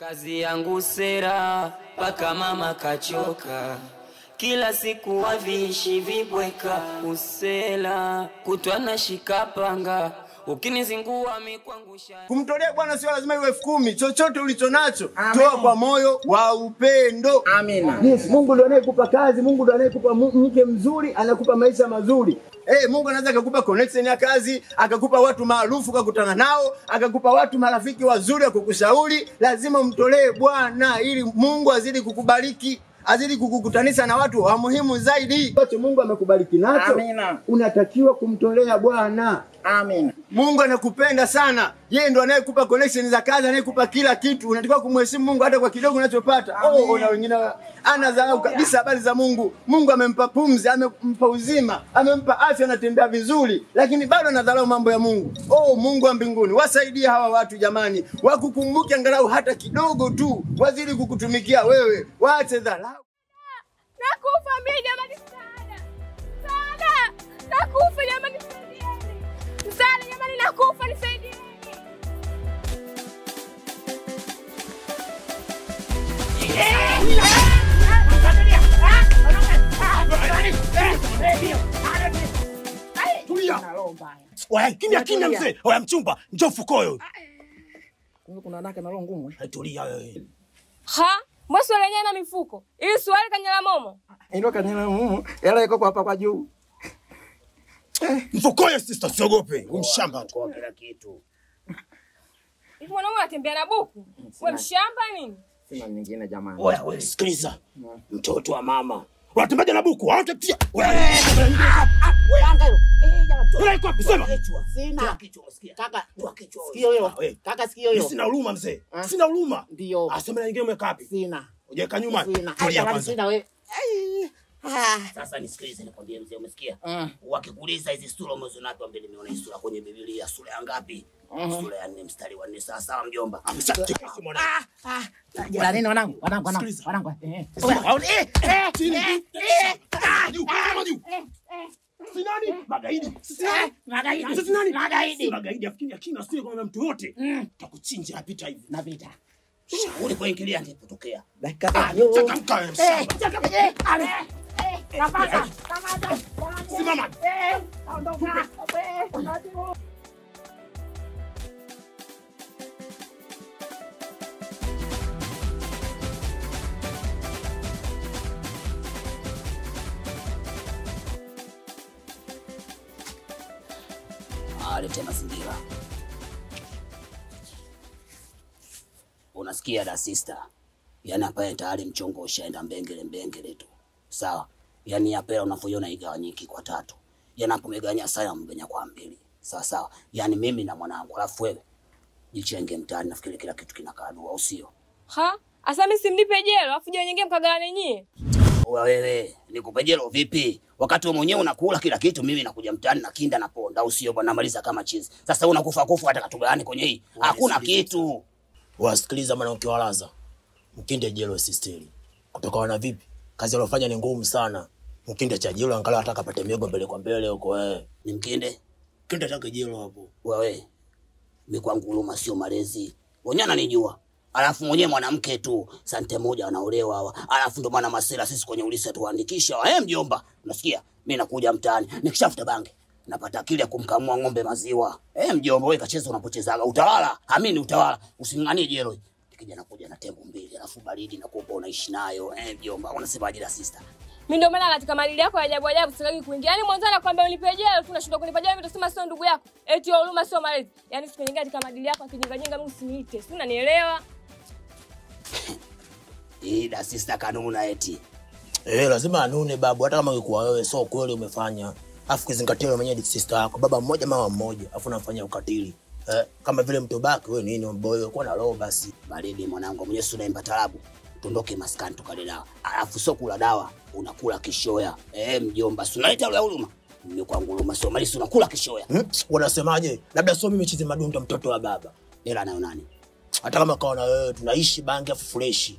Kazi yangu sera, paka mama kachoka. Kila siku waviishi vibweka usela, kutwana shikapanga. Ukinizingua mikwangusha. Kumtolea Bwana sio lazima iwe 10,000. Chochote ulichonacho toa kwa moyo wa upendo. Amina. Yes, Mungu ndiye anayekupa kazi, Mungu ndiye anayekupa mke mzuri, anakupa maisha mazuri. Mungu anaweza akakupa connection ya kazi, akakupa watu maarufu kukutana nao, akakupa watu marafiki wazuri kukushauri. Lazima umtolee Bwana ili Mungu azidi kukubariki, azidi kukukutanisha na watu wa muhimu zaidi. Wote Mungu amekubariki nacho. Amina. Unatakiwa kumtolea Bwana. Amina. Mungu anakupenda sana. Yeye ndo anayekupa connection za kazi, anayekupa kila kitu. Unatakiwa kumheshimu Mungu hata kwa kidogo unachopata. Na wengine anadharau kabisa habari za Mungu. Mungu amempa pumzi, amempa uzima, amempa afya, anatembea vizuri, lakini bado anadharau mambo ya Mungu. Mungu wa mbinguni, wasaidie hawa watu jamani. Wakukumbuke angalau hata kidogo tu. Wazidi kukutumikia wewe. Waache dharau. Nakufa mimi jamani sana. Sana. Nakufa jamani. Sana jamani, nakufa nisaidie. Tulia. Wewe kimya mzee. Wewe mchumba, njoo fukoyo. Kuna naka na roho ngumu. Tulia wewe. Ha? Mwaso lenyewe na mifuko. Ili swali kanyala momo. Ndio kanyala momo. Yala iko hapa kwa juu. Mfukoyo sister, usiogope. Umshamba tu kwa kila kitu. Hivi mwanaume anatembea na buku. Wewe mshamba nini? Sina nyingine jamani. Wewe sikiliza. Mtoto wa mama. Unatembea na buku, hautatia. Wewe anga hiyo. Wewe iko wapi sema? Sina. Kichwa usikia. Kaka, toa kichwa. Sikio hiyo. Kaka sikio hiyo. Sina huruma mzee. Sina huruma. Ndio. Asema nyingine umekaa wapi? Sina. Ujeka nyuma. Tulia kwanza. Sina wewe. Sasa nisikilize nikwambie mzee, umesikia? Wakikuuliza hizi sura umezo napi ambaye nimeona hii sura kwenye Biblia, sura ya ngapi? Sura ya 4 mstari wa 4. Sawa mjomba. Ameshatikisi mwana. Jela nini wanangu? Wanangu. Sinani? Magaidi. Magaidi. Sisi nani? Magaidi. Magaidi afikiri akina sio kama mtu wote. Takuchinja napita hivi. Napita. Shauri kuingilia ndipo tokea. Dakika Changamka mshamba. Simama. Alete mazingira. Unasikia da sister? Yaani hapa tayari mchongo ushaenda mbengele tu. Sawa? Yaani hapa unavyoiona igawanyiki kwa 3. Yaani hapo umeganya saya mbenya kwa 2. Sawa. Yaani mimi na mwanangu alafu wewe jichenge mtaani, nafikiri kila kitu kinakaa dua, au sio? Ha? Asa mimi simnipe jelo, afu je nyingine mkagawane nyie. Wewe nikupe jelo vipi? Wakati wewe mwenyewe unakula kila kitu, mimi nakuja mtaani na kinda na ponda, au sio bwana? Maliza kama chizi. Sasa wewe unakufa hata katugani kwenye hii. Hakuna kitu. Wasikiliza maana ukiwalaza. Mkinde jelo sisteri. Kutoka na vipi? Kazi alofanya ni ngumu sana. Mkinde cha jelo angalau ataka pate miogo mbele kwa mbele huko wewe. Ni mkinde? Kinde taka jelo hapo. Wewe. Mimi kwangu huruma sio malezi. Wenyewe ananijua. Alafu mwenyewe mwanamke tu sante moja anaolewa hawa. Alafu ndo maana masela sisi kwenye ulisi tuandikisha. Mjomba, unasikia? Mimi nakuja mtaani. Nikishafuta bange napata akili ya kumkamua ng'ombe maziwa. Mjomba, wewe kacheza unapochezaga utawala. Amini utawala. Using'anie jelo. Nikija nakuja na tembo 2 alafu baridi na kuopa unaishi nayo. Mjomba, unasemaje da sister? Mimi ndio maana katika madili yako ya ajabu sitaki kuingia. Yaani mwanzo anakuambia unipe jelo, tunashindwa kunipa jelo, mimi tutasema sio ndugu yako. Eti huruma sio malezi. Yaani sikiingia katika madili yako akijinga mimi usiniite. Si unanielewa? Da sister kanuna eti. Lazima anune babu, hata kama ulikuwa wewe sio kweli umefanya. Afu kizingatia wewe mwenyewe sister yako, baba mmoja mama mmoja, afu unafanya ukatili. Kama vile mtobaki wewe nini mboyo kwa na roho basi. Baridi mwanangu, mwenyewe sura imba tarabu. Tundoke maskani tukale dawa. Alafu sio kula dawa, unakula kishoya. Mjomba, unaita ile huruma. Mimi kwangu huruma sio mali, unakula kishoya. Unasemaje? Labda sio mimi chizi madunda mtoto wa baba. Ila nayo nani? Hata kama kaona wewe tunaishi bangi afu fresh.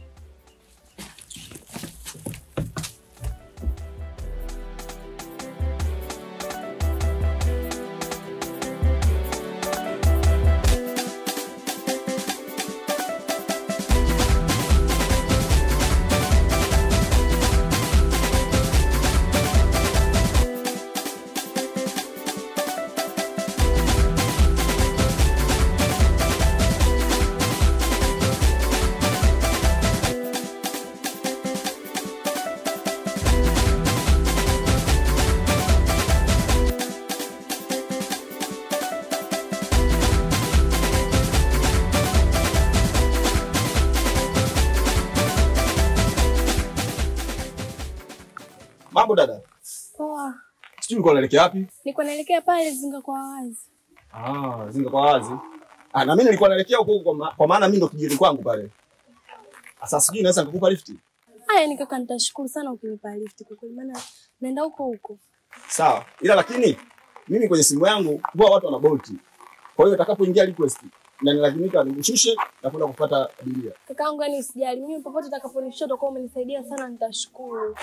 Mambo dada? Poa. Sijui ulikuwa unaelekea wapi? Niko naelekea pale Zinga kwa wazi. Zinga kwa wazi. Na mimi nilikuwa naelekea huko kwa maana mimi ndo kijiji kwangu pale. Sasa sijui naweza nikukupa lift. Ni kaka, nitashukuru sana ukinipa lift kwa kweli, maana naenda huko. Sawa. Ila lakini mimi kwenye simu yangu huwa watu wana Bolt. Kwa hiyo utakapoingia request na nilazimika nikushushe na kwenda kupata abiria. Kakaangu, yani usijali. Mimi popote utakaponishusha utakuwa umenisaidia sana, nitashukuru.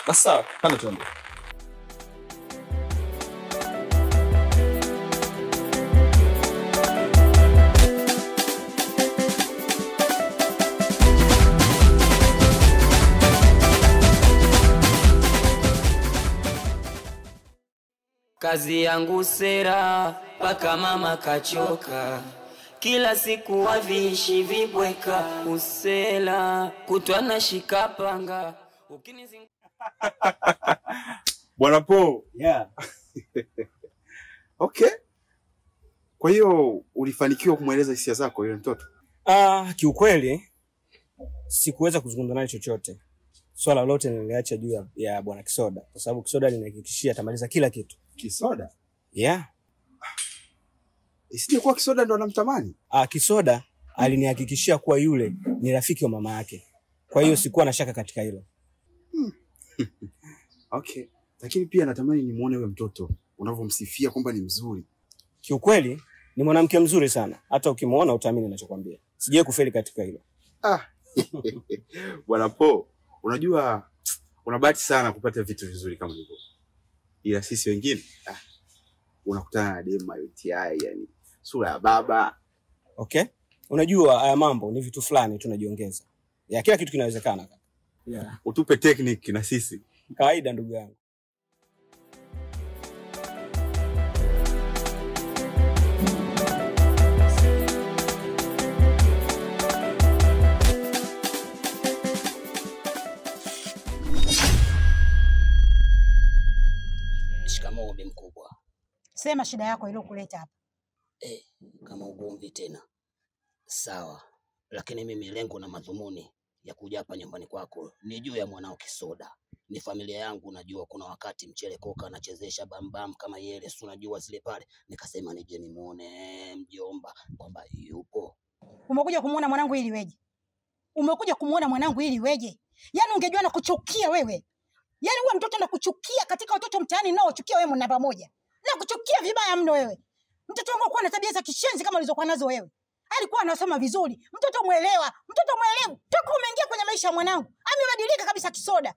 Basi sawa, kana tuende. Kazi yangu sera, paka mama kachoka. Kila siku wavishi vibweka, usela, kutwa na shikapanga. Bwana Po. Yeah. Okay. Kwa hiyo ulifanikiwa kumweleza hisia zako yule mtoto? Kiukweli sikuweza kuzungumza naye chochote. Swala lote niliacha juu ya bwana Kisoda, kwa sababu Kisoda alinihakikishia atamaliza kila kitu. Kisoda? Yeah. Isije kuwa Kisoda ndo anamtamani? Kisoda alinihakikishia kuwa yule ni rafiki wa mama yake. Kwa hiyo sikuwa na shaka katika hilo. Okay. Lakini pia natamani nimuone wewe mtoto unavyomsifia kwamba ni mzuri. Kiukweli ni mwanamke mzuri sana. Hata ukimuona utaamini ninachokwambia. Sijawahi kufeli katika hilo. Bwana Po, unajua una bahati sana kupata vitu vizuri kama hivyo. Ila sisi wengine unakutana na dema UTI, yani sura ya baba. Okay? Unajua haya mambo ni vitu fulani tunajiongeza. Ya kila kitu kinawezekana kaka. Yeah. Utupe technique na sisi. Kawaida ndugu yangu. Shikamoo bi mkubwa. Sema shida yako iliyokuleta hapa. Kama ugomvi tena. Sawa. Lakini mimi lengo na madhumuni ya kuja hapa nyumbani kwako ni juu ya mwanao Kisoda. Ni familia yangu, najua kuna wakati Mchele Koka anachezesha bambam kama yele, si unajua zile pale. Nikasema nije nimuone mjomba kwamba yupo. Umekuja kumuona mwanangu ili weje? Umekuja kumuona mwanangu ili weje? Yaani ungejua na kuchukia wewe. Yaani wewe mtoto na kuchukia katika watoto mtaani nao uchukia wewe namba moja. Na kuchukia vibaya mno wewe. Mtoto wangu alikuwa na tabia za kishenzi kama ulizokuwa nazo wewe. Alikuwa anasoma vizuri. Mtoto muelewa. Mtoto muelewa. Toka umeingia kwenye maisha ya mwanangu, amebadilika kabisa Kisoda.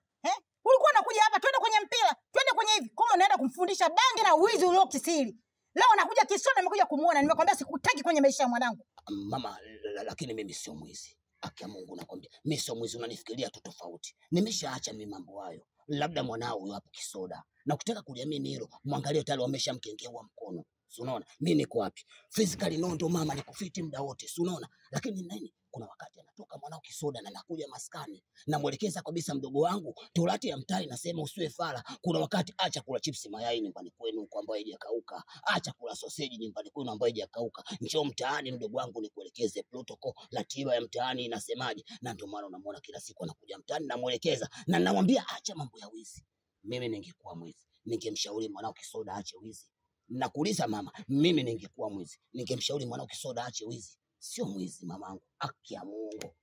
Ulikuwa unakuja hapa twende kwenye mpira, twende kwenye hivi. Kama unaenda kumfundisha bangi na uizi uliokisiri. Leo anakuja Kisoda, nimekuja kumuona. Nimekwambia sikutaki kwenye maisha ya mwanangu. Mama, lakini mimi sio mwizi. Akia Mungu nakwambia. Mimi sio mwizi, unanifikiria tu tofauti. Nimeshaacha mimi mambo hayo. Labda mwanao huyo hapo Kisoda. Na ukitaka kuliamini hilo, muangalie tayari wameshamkengeua mkono. Si unaona? Mimi niko wapi? Physically ndo mama nikufiti muda wote. Si unaona? Lakini nini? Kuna wakati anatoka mwanao Kisoda na nakuja maskani. Namuelekeza kabisa mdogo wangu, Torati ya mtai nasema usiwe fala. Kuna wakati acha kula chips mayai nyumbani kwenu kwa ambaye haijakauka. Acha kula sausage nyumbani kwenu ambaye haijakauka. Njoo mtaani mdogo wangu nikuelekeze protocol, ratiba ya mtaani inasemaje. Na ndio maana unamuona kila siku anakuja mtaani namuelekeza na namwambia acha mambo ya wizi. Mimi ningekuwa mwizi, ningemshauri mwanao Kisoda aache wizi. Nakuuliza mama, mimi ningekuwa mwizi, ningemshauri mwanao Kisoda aache wizi. Sio mwizi mamangu, haki ya Mungu.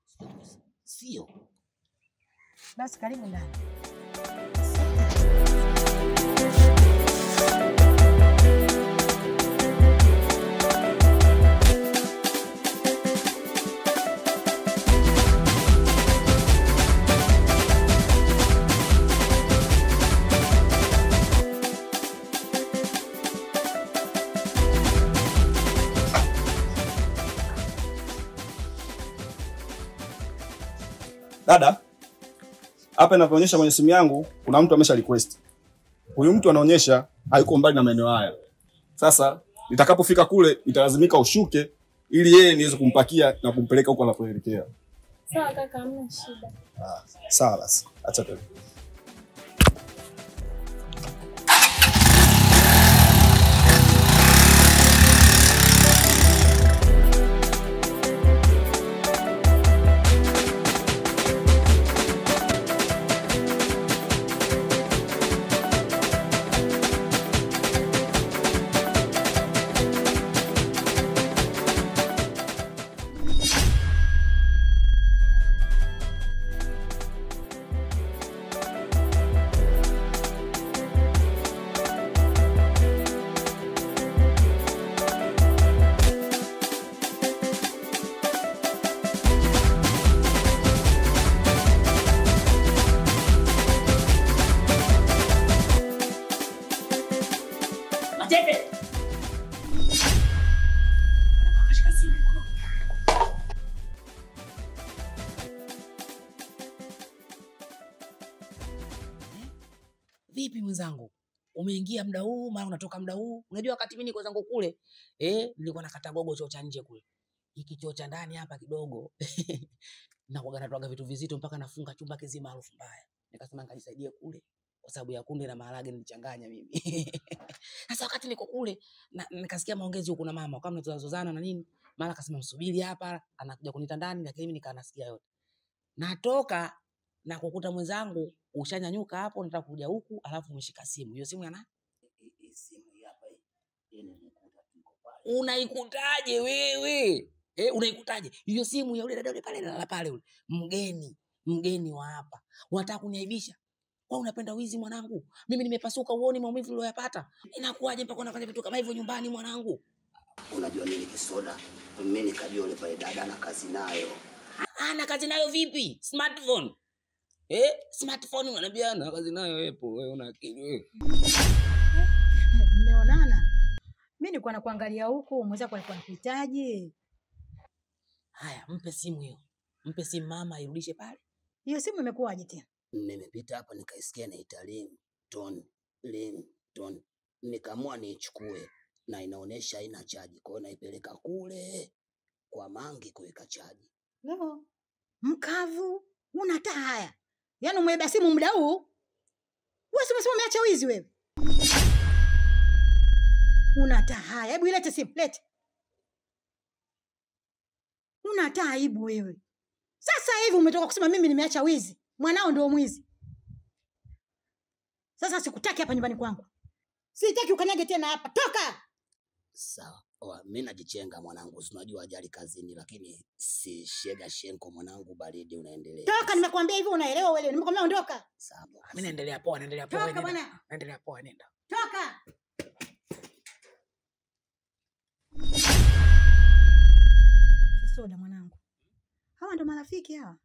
Sio mwizi. Sio. Basi karibu ndani. Dada, hapa inapoonyesha kwenye simu yangu kuna mtu amesha request. Huyu mtu anaonyesha hayuko mbali na maeneo haya. Sasa nitakapofika kule italazimika ushuke ili yeye niweze kumpakia na kumpeleka huko anapoelekea. Sawa kaka, hamna shida. Sawa basi. Acha tu. Vipi mwenzangu? Umeingia muda huu, mara unatoka muda huu. Unajua wakati mimi niko zangu kule, nilikuwa nakata gogo choo cha nje kule. Hiki choo cha ndani hapa kidogo. Na kuaga natoaga vitu vizito mpaka nafunga chumba kizima harufu mbaya. Nikasema nikajisaidie kule kwa sababu ya kunde na maharage nilichanganya mimi. Sasa wakati niko kule nikasikia maongezi huko na mama, kama tunazozana na nini. Mara akasema msubiri hapa, anakuja kunita ndani, lakini mimi nikanasikia yote. Natoka na kukuta mwenzangu ushanyanyuka hapo, nataka kuja huku, alafu umeshika simu. Hiyo simu yana? Simu hapa hii. Nikuta tuko pale. Unaikutaje wewe? Unaikutaje? Hiyo simu ya yule dada yule pale na pale yule. Mgeni wa hapa. Unataka kuniaibisha? Wewe unapenda wizi mwanangu? Mimi nimepasuka uone maumivu niliyopata. Inakuaje mpaka unafanya vitu kama hivyo nyumbani mwanangu? Unajua nini Kisoda? Mimi nikajua yule pale dada na kazi nayo. Ana kazi nayo vipi? Smartphone. Smartphone unaniambia na kazi nayo wewe una akili wewe. Mmeonana? Mimi nilikuwa nakuangalia huku, mwenzako alikuwa anakuhitaji. Haya, mpe simu hiyo. Mpe simu mama irudishe pale. Hiyo simu imekuwaje tena? Nimepita hapa nikaisikia inaita ringtone. Nikaamua niichukue na inaonesha haina chaji. Kwa hiyo naipeleka kule kwa Mangi kuweka chaji. Leo mkavu, unataa haya. Yaani umeiba simu muda huu? Wewe umesema umeacha wizi wewe. Unataa haya. Hebu ilete simu, lete. Unataa aibu wewe. Sasa hivi umetoka kusema mimi nimeacha wizi. Mwanao ndio mwizi. Sasa sikutaki hapa nyumbani kwangu. Sitaki ukanyage tena hapa. Toka! Sawa. Mimi najichenga mwanangu, unajua ajali kazini, lakini si shega shenko mwanangu, baridi unaendelea. Toka, nimekuambia hivyo unaelewa wewe. Nimekwambia ondoka. Sawa. Mimi naendelea poa. Toka bwana. Naendelea poa, nenda. Toka! Kisoda mwanangu. Hawa ndo marafiki hawa.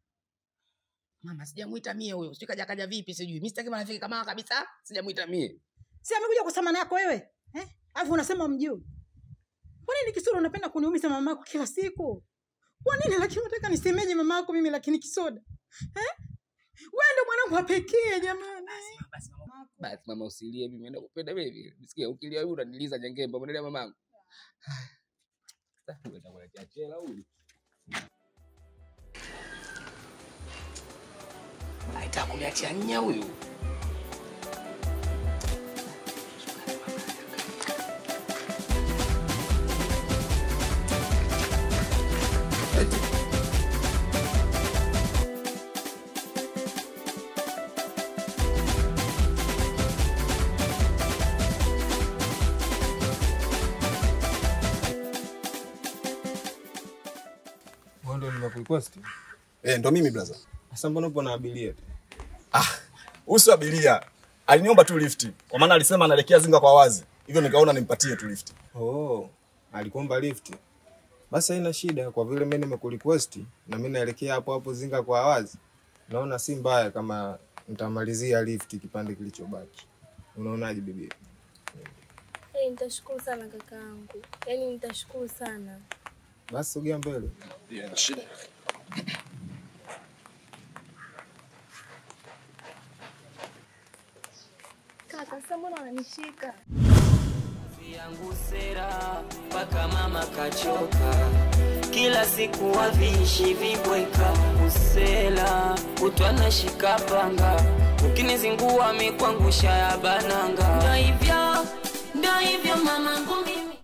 Mama sijamuita mie huyo. Sijui kaja vipi sijui. Mimi sitaki marafiki kama kabisa. Sijamuita mie. Si amekuja kusema nako wewe? Alafu unasema mjui. Kwa nini Kisoda unapenda kuniumiza mamako kila siku? Kwa nini lakini unataka nisemeje mamako mimi lakini Kisoda? Wewe ndo mwanangu wa pekee jamani. Basi mama usilie, mimi naenda kupenda wewe. Nisikia ukilia wewe unaniliza jengemba mwendelea mamangu. Sasa wewe utakuletea chela huyu. Aitakuletea nya huyu. Ndio nimekurequest. Ndo mimi brother. Sasa mbona upo na abiria? Usi abiria. Aliniomba tu lift. Kwa maana alisema anaelekea Zinga kwa wazi. Hivyo nikaona nimpatie tu lift. Alikuomba lift. Basi haina shida, kwa vile mimi nimekurequest na mimi naelekea hapo Zinga kwa wazi. Naona si mbaya kama nitamalizia lift kipande kilichobaki. Unaonaje bibi? Nitashukuru sana kakaangu. Yaani nitashukuru sana. Basi sogea mbele. Shida. Kaka, sasa mbona unanishika? Yangu sera paka mama kachoka, kila siku wavishi vibweka usela utwana shikapanga, ukinizingua mikwangusha ya bananga. Ndio hivyo mama ngumi